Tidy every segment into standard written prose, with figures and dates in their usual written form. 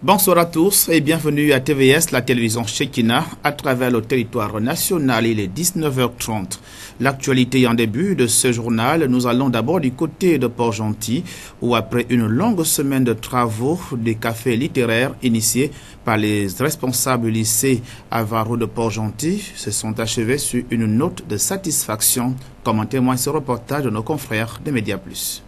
Bonsoir à tous et bienvenue à TVS, la télévision Shekina, à travers le territoire national. Il est 19h30. L'actualité en début de ce journal, nous allons d'abord du côté de Port-Gentil, où après une longue semaine de travaux, des cafés littéraires initiés par les responsables du lycée Alvaro de Port-Gentil se sont achevés sur une note de satisfaction, comme en témoigne ce reportage de nos confrères des Médias Plus.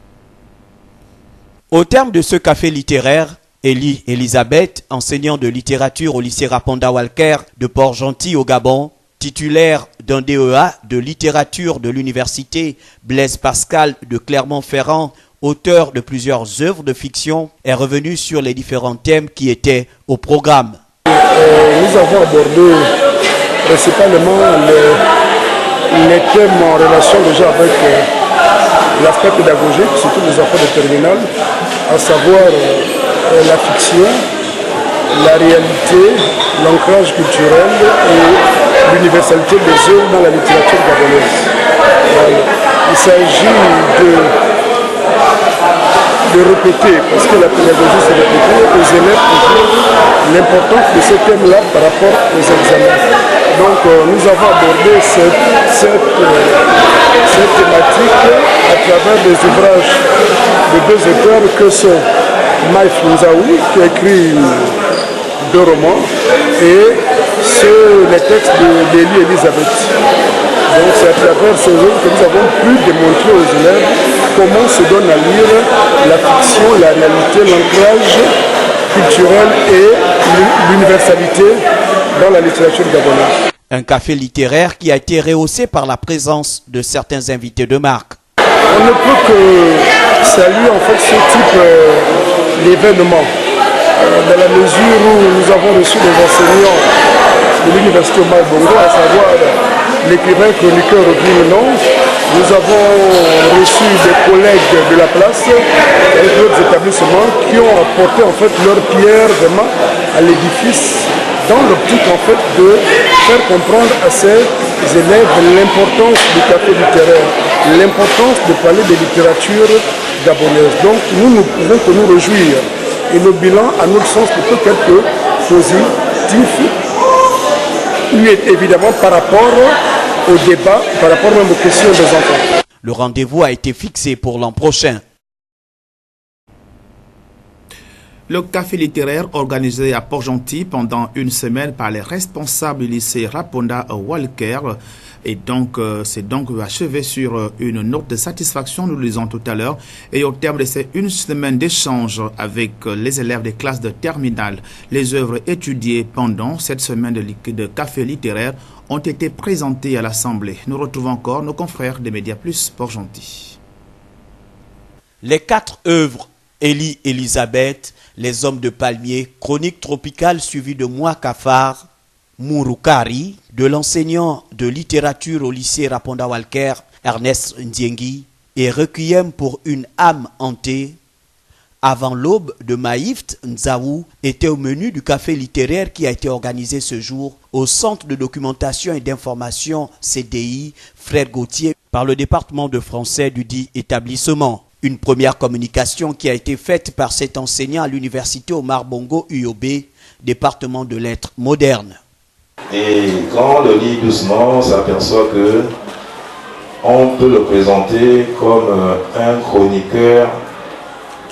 Au terme de ce café littéraire, Elie Elisabeth, enseignant de littérature au lycée Raponda Walker de Port-Gentil au Gabon, titulaire d'un DEA de littérature de l'université Blaise Pascal de Clermont-Ferrand, auteur de plusieurs œuvres de fiction, est revenu sur les différents thèmes qui étaient au programme. Nous avons abordé principalement les thèmes en relation déjà avec l'aspect pédagogique, surtout les enfants de terminale, à savoir la fiction, la réalité, l'ancrage culturel et l'universalité des œuvres dans la littérature gabonaise. Il s'agit de répéter, parce que la pédagogie c'est répéter, aux élèves toujours l'importance de ce thème-là par rapport aux examens. Donc nous avons abordé cette thématique à travers des ouvrages de deux auteurs que sont Maïf Nzaou, qui a écrit 2 romans, et les textes d'Elie Elisabeth. Donc c'est à travers ces œuvres que nous avons pu démontrer aux élèves comment se donne à lire la fiction, la réalité, l'ancrage culturel et l'universalité dans la littérature gabonaise. Un café littéraire qui a été rehaussé par la présence de certains invités de marque. On ne peut que saluer en fait ce type d'événement, dans la mesure où nous avons reçu des enseignants de l'université Omar Bongo, à savoir l'écrivain chroniqueur Rodrigue Menon. Nous avons reçu des collègues de la place et d'autres établissements qui ont apporté en fait leur pierre vraiment à l'édifice, dans l'optique en fait de faire comprendre à ces élèves l'importance du café littéraire, l'importance de parler de littérature gabonaise. Donc nous ne pouvons que nous réjouir. Et le bilan, à notre sens, peut être quelque positif, évidemment par rapport au débat, par rapport même aux questions des enfants. Le rendez-vous a été fixé pour l'an prochain. Le café littéraire organisé à Port-Gentil pendant une semaine par les responsables du lycée Raponda Walker s'est donc achevé sur une note de satisfaction, nous le disons tout à l'heure, et au terme de ces une semaine d'échange avec les élèves des classes de terminale, les œuvres étudiées pendant cette semaine de café littéraire ont été présentées à l'Assemblée. Nous retrouvons encore nos confrères des Médias Plus Port-Gentil. Les 4 œuvres Elie Elisabeth, Les Hommes de Palmier, Chronique tropicale suivie de Moi Cafard, Murukari, de l'enseignant de littérature au lycée Raponda Walker, Ernest Ndiengi, et Requiem pour une âme hantée, Avant l'aube de Maïf Nzaou, était au menu du café littéraire qui a été organisé ce jour au Centre de documentation et d'information CDI Frère Gauthier par le département de français du dit établissement. Une première communication qui a été faite par cet enseignant à l'université Omar Bongo UOB, département de lettres modernes. Et quand on le lit doucement, on s'aperçoit que on peut le présenter comme un chroniqueur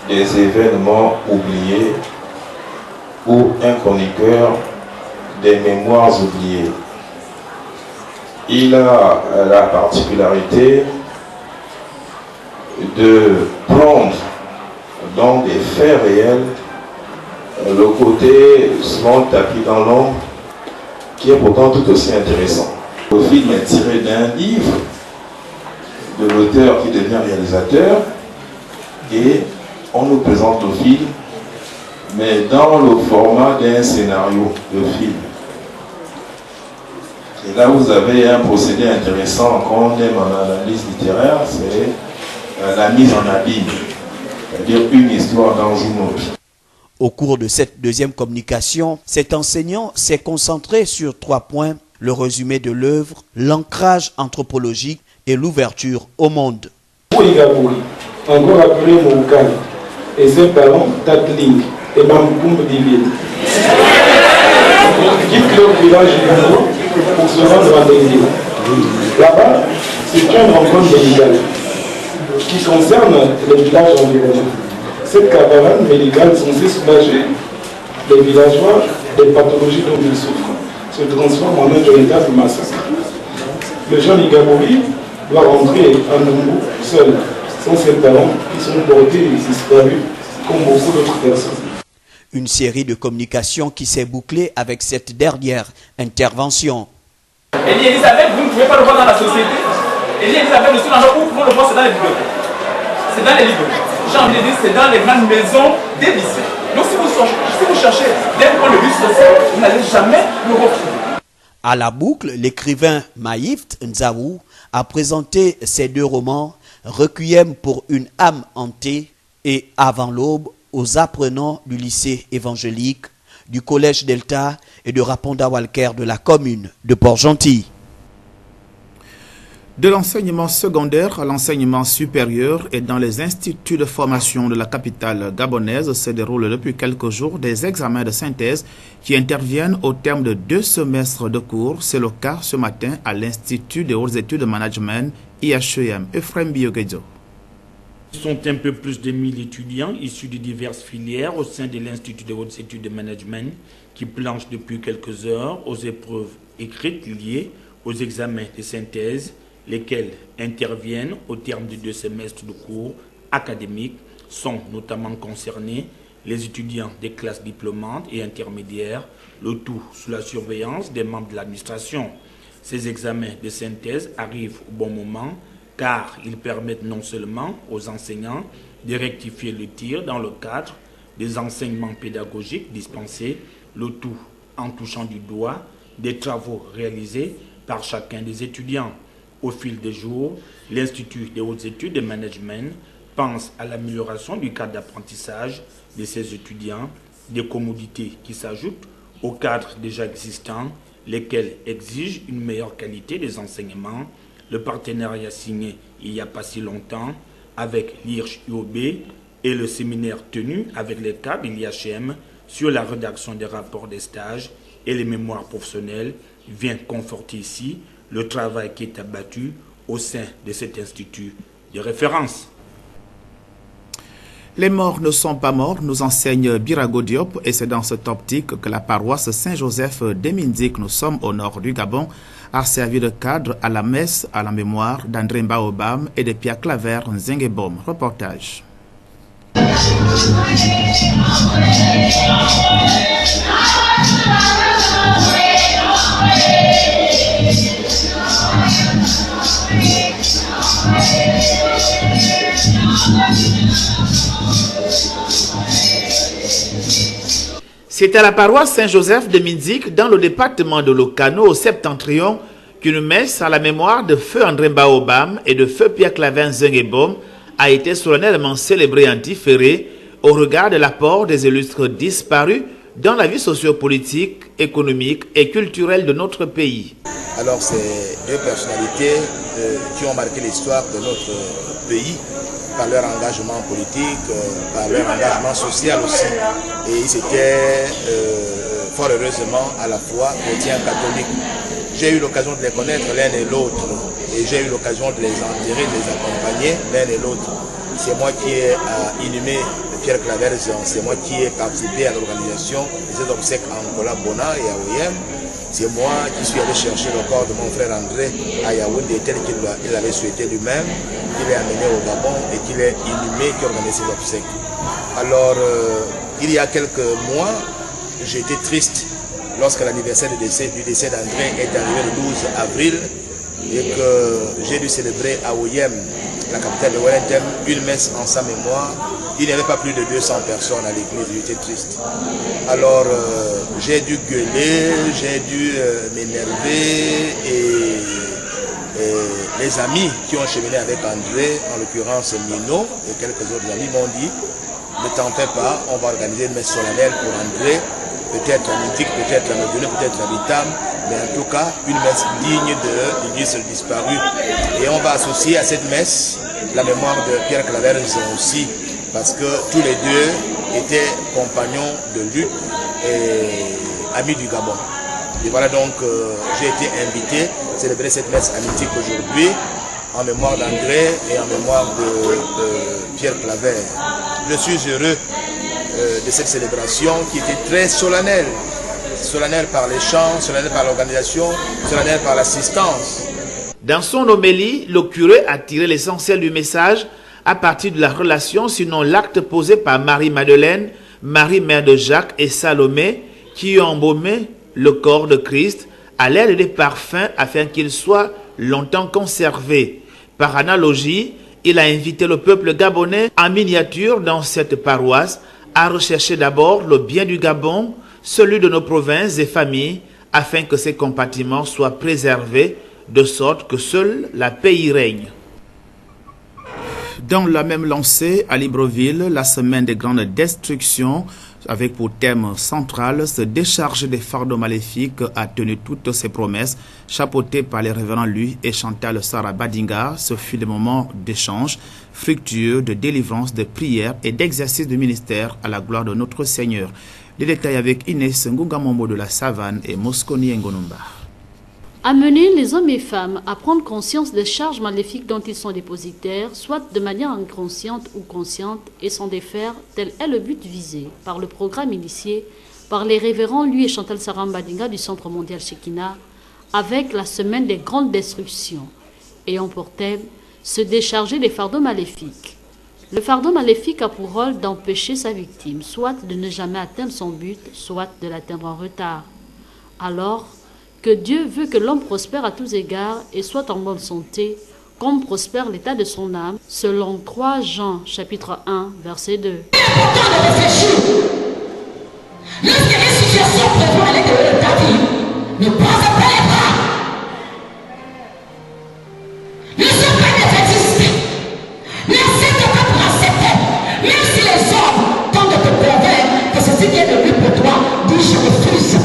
des événements oubliés ou un chroniqueur des mémoires oubliées. Il a la particularité de prendre dans des faits réels le côté souvent tapis dans l'ombre qui est pourtant tout aussi intéressant. Le film est tiré d'un livre de l'auteur qui devient réalisateur et on nous présente le film mais dans le format d'un scénario de film. Et là vous avez un procédé intéressant quand on aime en analyse littéraire, c'est la mise en abîme, c'est-à-dire une histoire dans une autre. Au cours de cette deuxième communication, cet enseignant s'est concentré sur 3 points, le résumé de l'œuvre, l'ancrage anthropologique et l'ouverture au monde. Encore appelé Moukani, et ses parents Tatling, et Bamboum Divine. Ils quittent leur village pour se rendre à Ndengé. Là-bas, c'est une rencontre médicale qui concerne les villages environnants. Cette caravane médicale censée soulager les villageois des pathologies dont ils souffrent se transforme en un véritable massacre. Le jeune Igabori doit rentrer à Numbu seul, sans ses parents qui sont portés et disparus comme beaucoup d'autres personnes. Une série de communications qui s'est bouclée avec cette dernière intervention. Élie Elisabeth, vous ne pouvez pas le voir dans la société. Élie Elisabeth, le seul endroit où vous pouvez le voir, c'est dans les bibliothèques. C'est dans les librairies. J'ai envie de dire, c'est dans les grandes maisons des lycées. Donc si vous cherchez d'un point de vue social, vous n'allez jamais le retrouver. À la boucle, l'écrivain Maïft Nzaou a présenté ses deux romans Requiem pour une âme hantée et Avant l'aube aux apprenants du lycée évangélique, du collège Delta et de Raponda Walker de la commune de Port-Gentil. De l'enseignement secondaire à l'enseignement supérieur et dans les instituts de formation de la capitale gabonaise se déroulent depuis quelques jours des examens de synthèse qui interviennent au terme de 2 semestres de cours. C'est le cas ce matin à l'Institut des hautes études de management IHEM. Ephraim Biogedzo. Ce sont un peu plus de 1000 étudiants issus de diverses filières au sein de l'Institut des hautes études de management qui planchent depuis quelques heures aux épreuves écrites liées aux examens de synthèse, lesquels interviennent au terme de 2 semestres de cours académiques. Sont notamment concernés les étudiants des classes diplômantes et intermédiaires, le tout sous la surveillance des membres de l'administration. Ces examens de synthèse arrivent au bon moment car ils permettent non seulement aux enseignants de rectifier le tir dans le cadre des enseignements pédagogiques dispensés, le tout en touchant du doigt des travaux réalisés par chacun des étudiants. Au fil des jours, l'Institut des hautes études de management pense à l'amélioration du cadre d'apprentissage de ses étudiants, des commodités qui s'ajoutent aux cadres déjà existants, lesquels exigent une meilleure qualité des enseignements. Le partenariat signé il n'y a pas si longtemps avec l'IRCH-UOB et le séminaire tenu avec les cadres de l'IHM sur la rédaction des rapports des stages et les mémoires professionnelles vient conforter ici le travail qui est abattu au sein de cet institut de référence. Les morts ne sont pas morts, nous enseigne Birago Diop, et c'est dans cette optique que la paroisse Saint-Joseph d'Emindik, nous sommes au nord du Gabon, a servi de cadre à la messe à la mémoire d'André Mbaobam et de Pierre Claver Nzengebom. Reportage. C'est à la paroisse Saint-Joseph de Minzik, dans le département de Lokano, au septentrion, qu'une messe à la mémoire de feu André Mbaobam et de feu Pierre Claver Nzengebom a été solennellement célébrée en différé au regard de l'apport des illustres disparus dans la vie sociopolitique, économique et culturelle de notre pays. Alors, c'est 2 personnalités qui ont marqué l'histoire de notre pays par leur engagement politique, par leur engagement social aussi. Et ils étaient fort heureusement à la fois chrétiens catholiques. J'ai eu l'occasion de les connaître l'un et l'autre et j'ai eu l'occasion de les enterrer, de les accompagner l'un et l'autre. C'est moi qui ai inhumé Pierre Claver, c'est moi qui ai participé à l'organisation de ces obsèques à Angola, Bona et à OIM. C'est moi qui suis allé chercher le corps de mon frère André à Yaoundé, tel qu'il l'avait souhaité lui-même, qu'il est amené au Gabon et qu'il est inhumé, qui organise ses obsèques. Alors, il y a quelques mois, j'ai été triste lorsque l'anniversaire du décès d'André est arrivé le 12 avril et que j'ai dû célébrer à Oyem, la capitale de Wellington, une messe en sa mémoire. Il n'y avait pas plus de 200 personnes à l'église, j'étais triste. Alors j'ai dû gueuler, j'ai dû m'énerver et les amis qui ont cheminé avec André, en l'occurrence Mino et quelques autres amis m'ont dit ne t'en fais pas, on va organiser une messe solennelle pour André, peut-être à Mythique, peut-être à Medellin, peut-être à Vitam, mais en tout cas une messe digne de l'illustre disparu. Et on va associer à cette messe la mémoire de Pierre Claver aussi, parce que tous les deux était compagnon de lutte et ami du Gabon. Et voilà donc, j'ai été invité à célébrer cette messe amitié aujourd'hui en mémoire d'André et en mémoire de Pierre Claver. Je suis heureux de cette célébration qui était très solennelle. Solennelle par les chants, solennelle par l'organisation, solennelle par l'assistance. Dans son homélie, le curé a tiré l'essentiel du message à partir de la relation, sinon l'acte posé par Marie-Madeleine, Marie mère de Jacques et Salomé, qui ont embaumé le corps de Christ à l'aide des parfums afin qu'il soit longtemps conservé. Par analogie, il a invité le peuple gabonais en miniature dans cette paroisse à rechercher d'abord le bien du Gabon, celui de nos provinces et familles, afin que ces compartiments soient préservés, de sorte que seule la paix y règne. Dans la même lancée, à Libreville, la semaine des grandes destructions, avec pour thème central se décharger des fardeaux maléfiques, a tenu toutes ses promesses. Chapeauté par les révérends Lui et Chantal Sarah Badinga, ce fut des moments d'échange fructueux, de délivrance, de prière et d'exercice du ministère à la gloire de notre Seigneur. Les détails avec Inès Ngungamombo de la Savane et Mosconi Ngonumba. Amener les hommes et femmes à prendre conscience des charges maléfiques dont ils sont dépositaires, soit de manière inconsciente ou consciente, et s'en défaire, tel est le but visé par le programme initié par les révérends Lui et Chantal Sarah Badinga du Centre mondial Shekinah, avec la semaine des grandes destructions, ayant pour thème se décharger des fardeaux maléfiques. Le fardeau maléfique a pour rôle d'empêcher sa victime, soit de ne jamais atteindre son but, soit de l'atteindre en retard. Alors que Dieu veut que l'homme prospère à tous égards et soit en bonne santé, comme prospère l'état de son âme, selon 3 Jean, chapitre 1, verset 2. Il est important de réfléchir. Lorsqu'il y a une situation prévue à l'intérieur de ta vie, ne pense pas les bras. Ne sois pas défaitiste. N'accepte pas pour accepter. Même si les hommes tentent de te convaincre que c'est ce qui est le mieux pour toi, dis je refuse.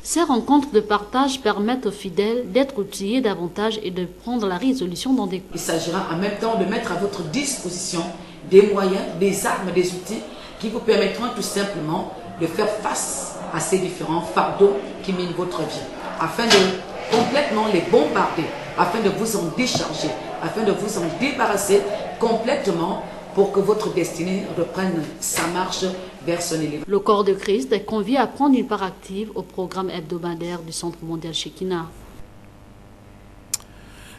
Ces rencontres de partage permettent aux fidèles d'être outillés davantage et de prendre la résolution dans des... Il s'agira en même temps de mettre à votre disposition des moyens, des armes, des outils qui vous permettront tout simplement de faire face à ces différents fardeaux qui minent votre vie, afin de complètement les bombarder, afin de vous en décharger, afin de vous en débarrasser complètement pour que votre destinée reprenne sa marche vers son élévation. Le corps de Christ est convié à prendre une part active au programme hebdomadaire du Centre mondial Shekinah.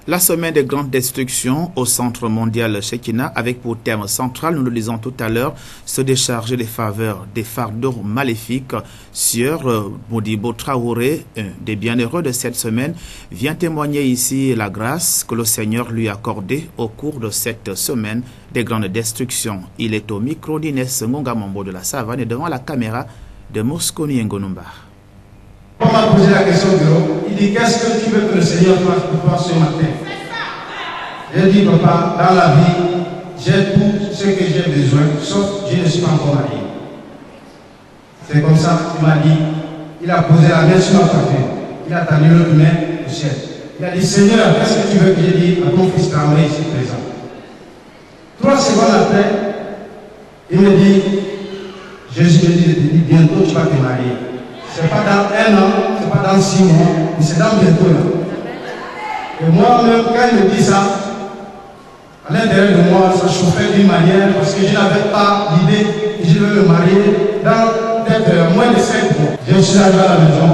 La semaine des grandes destructions au Centre mondial Shekinah, avec pour thème central, nous le disons tout à l'heure, se décharger des fardeaux maléfiques. Sieur Modibo Traoré, un des bienheureux de cette semaine, vient témoigner ici la grâce que le Seigneur lui a accordée au cours de cette semaine des grandes destructions. Il est au micro d'Inès Ngongamombo de la Savane et devant la caméra de Mosconi Ngonumba. On m'a posé la question il dit qu'est-ce que tu veux que le Seigneur fasse pour toi ce matin? J'ai dit papa, dans la vie, j'ai tout ce que j'ai besoin, sauf que je ne suis pas encore marié. C'est comme ça qu'il m'a dit, il a posé la main sur notre affaire, il a tendu l'autre main au ciel. Il a dit Seigneur, qu'est-ce que tu veux que je dise à ton fils Camré ici présent? 3 secondes après, il me dit, Jésus me dit, bientôt tu vas te marier. Ce n'est pas dans 1 an, ce n'est pas dans 6 mois, mais c'est dans bientôt là. Et moi-même, quand il me dit ça, à l'intérieur de moi, ça chauffait d'une manière parce que je n'avais pas l'idée que je vais me marier dans peut-être moins de 5 mois. Je suis arrivé à la maison,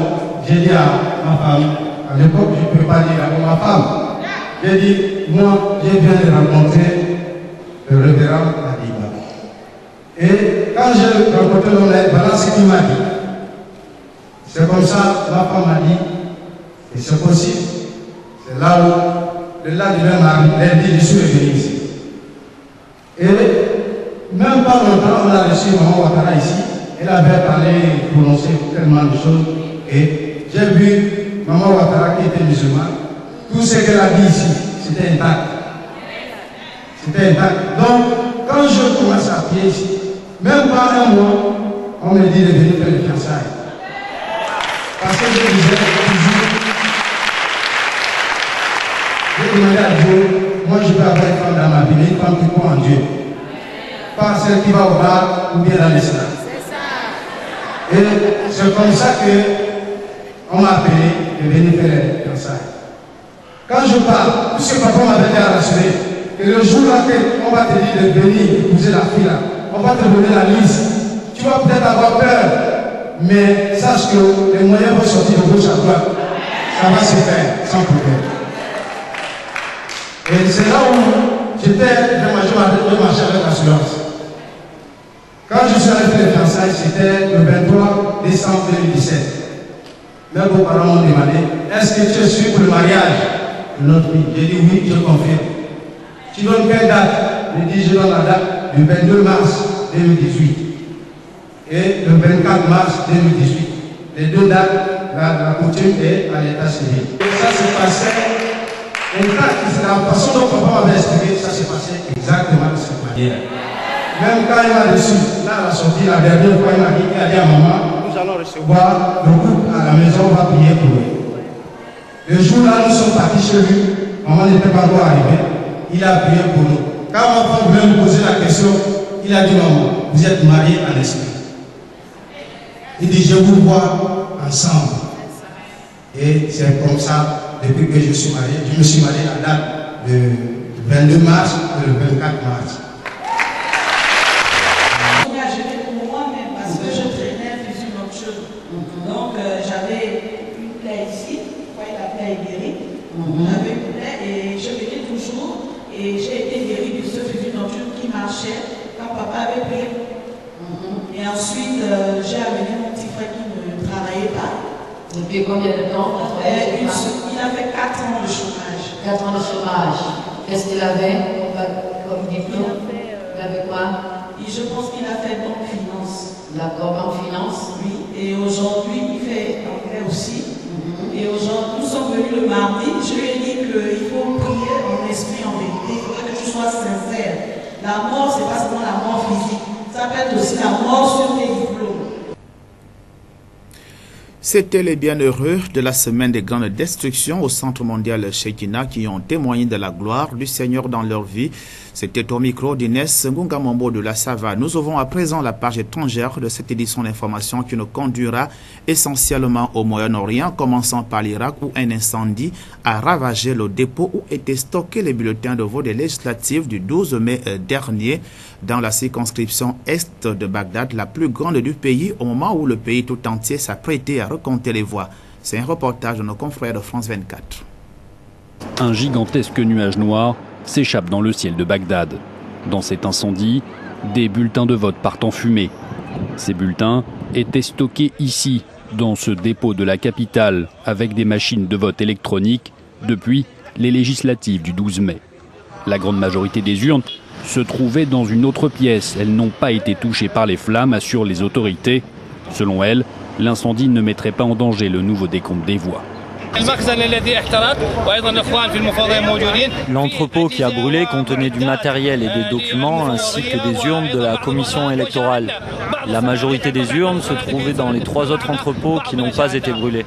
j'ai dit à ma femme, à l'époque je ne peux pas dire à ma femme, j'ai dit, moi je viens de rencontrer le révérend Badinga. Et quand j'ai rencontré l'homme, voilà ce qu'il m'a dit. C'est comme ça, ma femme m'a dit, et c'est possible. C'est là où, le lendemain, elle dit, je suis revenu ici. Et même pas longtemps, on a reçu Maman Ouattara ici. Elle avait parlé, prononcé tellement de choses. Et j'ai vu Maman Ouattara qui était musulmane. Tout ce qu'elle a dit ici, c'était intact. C'était intact. Donc, quand je commence à prier ici, même pas un mois, on me dit de venir faire les fiançailles. Parce que je disais toujours, j'ai demandé à Dieu, moi je veux avoir une femme dans ma vie, mais une femme qui croit en Dieu. Pas celle qui va au bar ou bien dans l'islam. Et c'est comme ça qu'on m'a appelé de venir faire les fiançailles. Quand je parle, tout ce que papa m'avait déjà rassuré, que le jour là on va te dire de venir épouser la fille là, on va te donner la liste. Tu vas peut-être avoir peur, mais sache que les moyens vont sortir de gauche à droite. Ça va se faire sans problème. Et c'est là où je marchais avec assurance. Quand je suis allé faire les fiançailles, c'était le 23 décembre 2017. Mes beaux-parents m'ont demandé, est-ce que tu es sûr pour le mariage de notre fille? J'ai dit oui, je confirme. Tu donnes quelle date? J'ai dit je donne la date du 22 mars 2018 et le 24 mars 2018. Les deux dates, la coutume est à l'état civil. Et ça s'est passé, la façon dont papa m'avait expliqué, ça s'est passé exactement de cette manière. Même quand il m'a reçu, là à la sortie, la dernière fois, il a dit à maman, nous allons recevoir le groupe à la maison, on va prier pour eux. Le jour-là, nous sommes partis chez lui, maman n'était pas encore arrivée, il a prié pour nous. Quand mon frère voulait me poser la question, il a dit, maman, vous êtes mariés en esprit. Il dit, je vous vois ensemble. Et c'est comme ça, depuis que je suis marié, je me suis marié à la date du 22 mars et le 24 mars. J'avais une plaie et je venais toujours et j'ai été guérie de ce fusil nocturne qui marchait quand papa avait prié. Et ensuite, j'ai amené mon petit frère qui ne travaillait pas. Depuis combien de temps? Il a fait 4 ans de chômage. 4 ans de chômage. Qu'est-ce qu'il avait comme diplôme? Il avait quoi? Je pense qu'il a fait banque finance. D'accord, banque finance. Oui, et aujourd'hui, il fait anglais aussi. Et aujourd'hui, nous sommes venus le mardi, je lui ai dit qu'il faut prier en esprit, en vérité, il faudrait que tu sois sincère. La mort, ce n'est pas seulement la mort physique, ça peut être aussi la mort sur tes diplômes. C'était les bienheureux de la semaine des grandes destructions au Centre mondial Sheikina qui ont témoigné de la gloire du Seigneur dans leur vie. C'était au micro d'Inès Ngungamombo de la Sava. Nous ouvrons à présent la page étrangère de cette édition d'information qui nous conduira essentiellement au Moyen-Orient, commençant par l'Irak où un incendie a ravagé le dépôt où étaient stockés les bulletins de vote des législatives du 12 mai dernier dans la circonscription est de Bagdad, la plus grande du pays, au moment où le pays tout entier s'apprêtait à recompter les voix. C'est un reportage de nos confrères de France 24. Un gigantesque nuage noir s'échappe dans le ciel de Bagdad. Dans cet incendie, des bulletins de vote partent en fumée. Ces bulletins étaient stockés ici, dans ce dépôt de la capitale, avec des machines de vote électroniques, depuis les législatives du 12 mai. La grande majorité des urnes se trouvaient dans une autre pièce. Elles n'ont pas été touchées par les flammes, assurent les autorités. Selon elles, l'incendie ne mettrait pas en danger le nouveau décompte des voix. L'entrepôt qui a brûlé contenait du matériel et des documents ainsi que des urnes de la commission électorale. La majorité des urnes se trouvaient dans les 3 autres entrepôts qui n'ont pas été brûlés.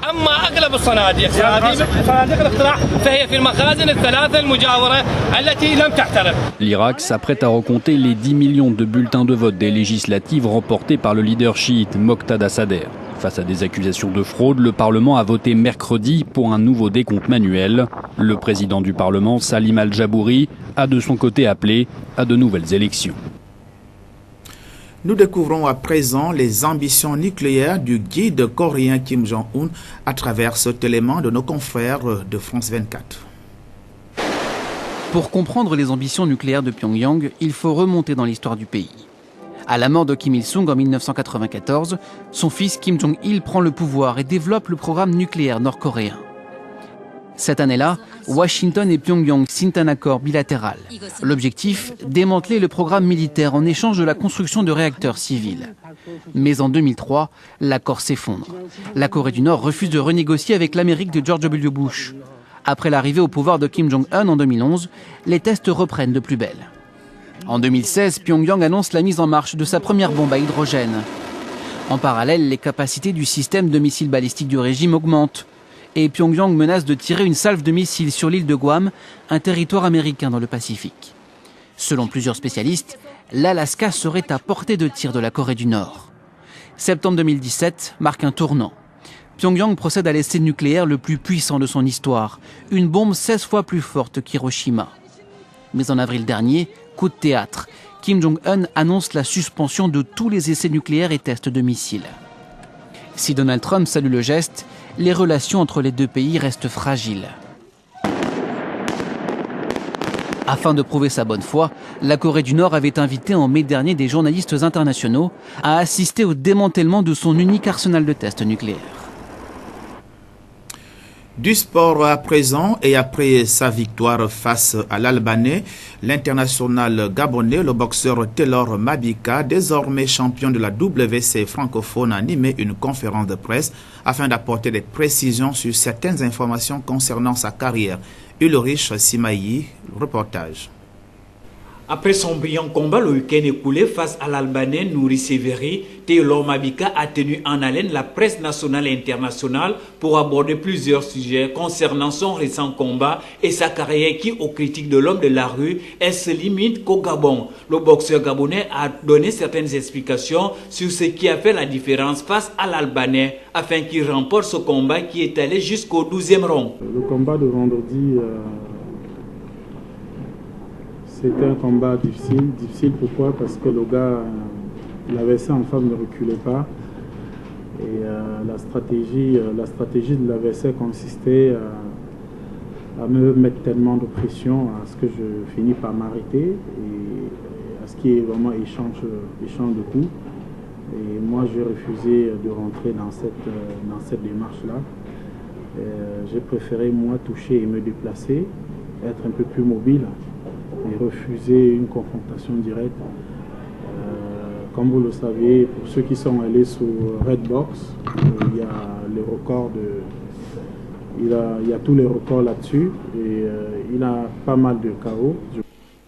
L'Irak s'apprête à recompter les 10 millions de bulletins de vote des législatives remportés par le leader chiite Moqtada Sadr. Face à des accusations de fraude, le Parlement a voté mercredi pour un nouveau décompte manuel. Le président du Parlement, Salim Al-Jabouri, a de son côté appelé à de nouvelles élections. Nous découvrons à présent les ambitions nucléaires du guide coréen Kim Jong-un à travers cet élément de nos confrères de France 24. Pour comprendre les ambitions nucléaires de Pyongyang, il faut remonter dans l'histoire du pays. À la mort de Kim Il-sung en 1994, son fils Kim Jong-il prend le pouvoir et développe le programme nucléaire nord-coréen. Cette année-là, Washington et Pyongyang signent un accord bilatéral. L'objectif, démanteler le programme militaire en échange de la construction de réacteurs civils. Mais en 2003, l'accord s'effondre. La Corée du Nord refuse de renégocier avec l'Amérique de George W. Bush. Après l'arrivée au pouvoir de Kim Jong-un en 2011, les tests reprennent de plus belle. En 2016, Pyongyang annonce la mise en marche de sa première bombe à hydrogène. En parallèle, les capacités du système de missiles balistiques du régime augmentent. Et Pyongyang menace de tirer une salve de missiles sur l'île de Guam, un territoire américain dans le Pacifique. Selon plusieurs spécialistes, l'Alaska serait à portée de tir de la Corée du Nord. Septembre 2017 marque un tournant. Pyongyang procède à l'essai nucléaire le plus puissant de son histoire, une bombe 16 fois plus forte qu'Hiroshima. Mais en avril dernier, coup de théâtre, Kim Jong-un annonce la suspension de tous les essais nucléaires et tests de missiles. Si Donald Trump salue le geste, les relations entre les deux pays restent fragiles. Afin de prouver sa bonne foi, la Corée du Nord avait invité en mai dernier des journalistes internationaux à assister au démantèlement de son unique arsenal de tests nucléaires. Du sport à présent, et après sa victoire face à l'Albanais, l'international gabonais, le boxeur Taylor Mabika, désormais champion de la WC francophone, a animé une conférence de presse afin d'apporter des précisions sur certaines informations concernant sa carrière. Ulrich Simayi, reportage. Après son brillant combat le week-end écoulé face à l'Albanais Nouri Severi, Taylor Mabika a tenu en haleine la presse nationale et internationale pour aborder plusieurs sujets concernant son récent combat et sa carrière qui, aux critiques de l'homme de la rue, elle se limite qu'au Gabon. Le boxeur gabonais a donné certaines explications sur ce qui a fait la différence face à l'Albanais afin qu'il remporte ce combat qui est allé jusqu'au 12e round. Le combat de vendredi... C'était un combat difficile. Difficile pourquoi? Parce que le gars, l'AVC en femme ne reculait pas. Et la stratégie de l'AVC consistait à me mettre tellement de pression à ce que je finis par m'arrêter et à ce qui est vraiment échange de coups. Et moi, j'ai refusé de rentrer dans cette démarche-là. J'ai préféré, moi, toucher et me déplacer, être un peu plus mobile et refuser une confrontation directe. Comme vous le savez, pour ceux qui sont allés sur Redbox, il y a les records il y a tous les records là-dessus et il a pas mal de KO.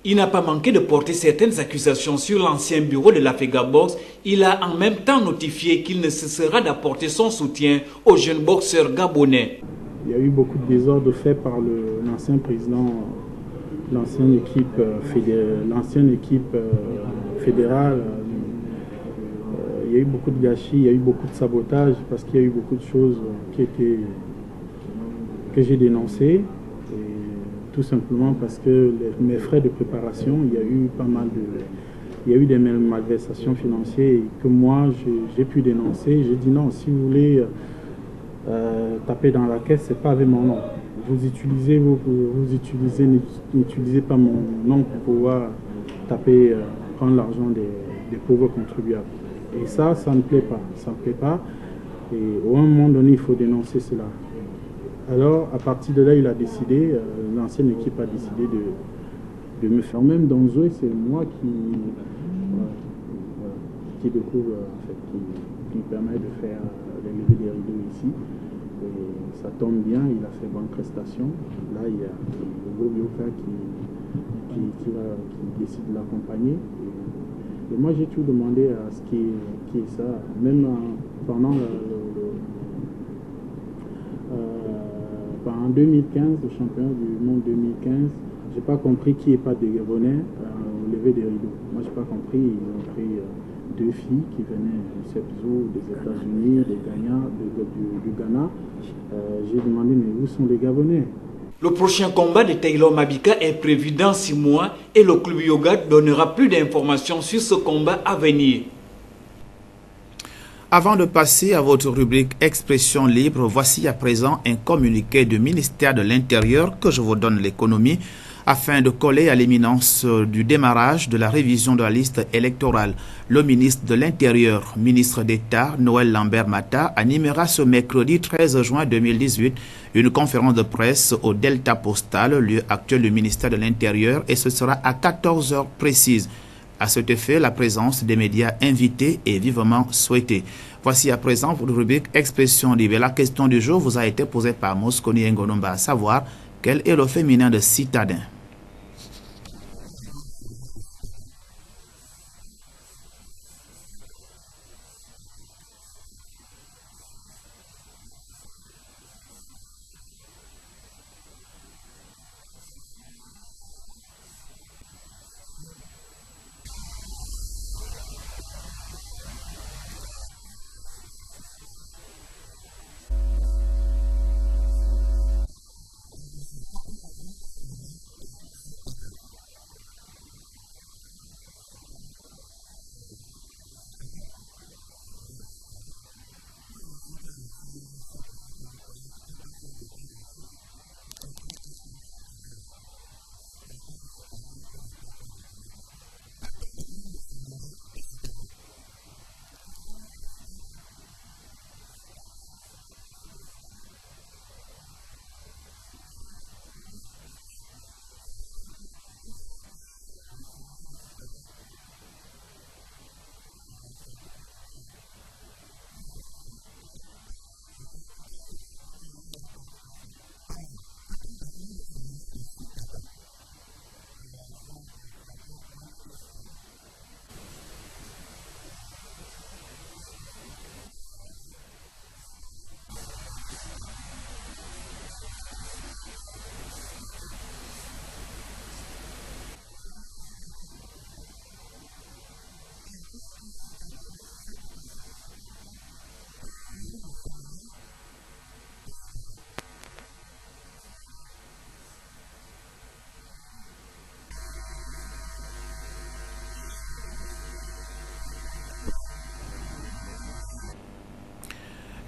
Il n'a pas manqué de porter certaines accusations sur l'ancien bureau de la FEGABOX. Il a en même temps notifié qu'il ne cessera d'apporter son soutien aux jeunes boxeurs gabonais. Il y a eu beaucoup de désordres faits par l'ancien président, l'ancienne équipe fédérale. Il y a eu beaucoup de gâchis, il y a eu beaucoup de sabotage parce qu'il y a eu beaucoup de choses que j'ai dénoncées. Tout simplement parce que mes frais de préparation, il y a eu des malversations financières que moi j'ai pu dénoncer. J'ai dit non, si vous voulez taper dans la caisse, c'est pas avec mon nom. N'utilisez pas mon nom pour pouvoir taper, prendre l'argent des pauvres contribuables. Et ça ne plaît pas. Ça ne plaît pas. Et au moment donné, il faut dénoncer cela. Alors, à partir de là, il a décidé, l'ancienne équipe a décidé de me faire. Même dans Zoé, c'est moi qui découvre, en fait, qui me permet de faire les levées des rideaux ici. Et ça tombe bien, il a fait bonne prestation. Là, il y a le gros Bioka qui décide de l'accompagner. Et moi, j'ai tout demandé à ce qui est ça. Même pendant en 2015, le championnat du monde 2015, j'ai pas compris qui n'est pas des Gabonais au lever des rideaux. Moi, j'ai pas compris. Ils ont pris deux filles qui venaient du CEPSO, des États-Unis, du Ghana. J'ai demandé, mais où sont les Gabonais? Le prochain combat de Taylor Mabika est prévu dans 6 mois et le club Yoga donnera plus d'informations sur ce combat à venir. Avant de passer à votre rubrique Expression libre, voici à présent un communiqué du ministère de l'Intérieur que je vous donne l'économie. afin de coller à l'imminence du démarrage de la révision de la liste électorale. Le ministre de l'Intérieur, ministre d'État, Noël Lambert-Mata, animera ce mercredi 13 juin 2018 une conférence de presse au Delta Postal, lieu actuel du ministère de l'Intérieur, et ce sera à 14 heures précises. À cet effet, la présence des médias invités est vivement souhaitée. Voici à présent votre rubrique Expression libre. La question du jour vous a été posée par Mosconi Ngonomba, à savoir quel est le féminin de citadin.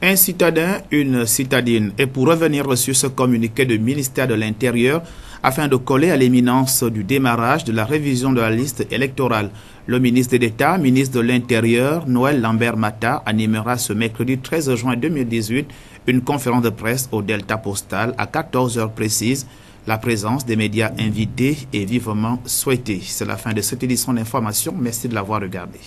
Un citadin, une citadine. Et pour revenir sur ce communiqué du ministère de l'Intérieur, afin de coller à l'imminence du démarrage de la révision de la liste électorale, le ministre d'État, ministre de l'Intérieur, Noël Lambert-Mata, animera ce mercredi 13 juin 2018 une conférence de presse au Delta Postal à 14 heures précises. La présence des médias invités est vivement souhaitée. C'est la fin de cette édition d'information. Merci de l'avoir regardé.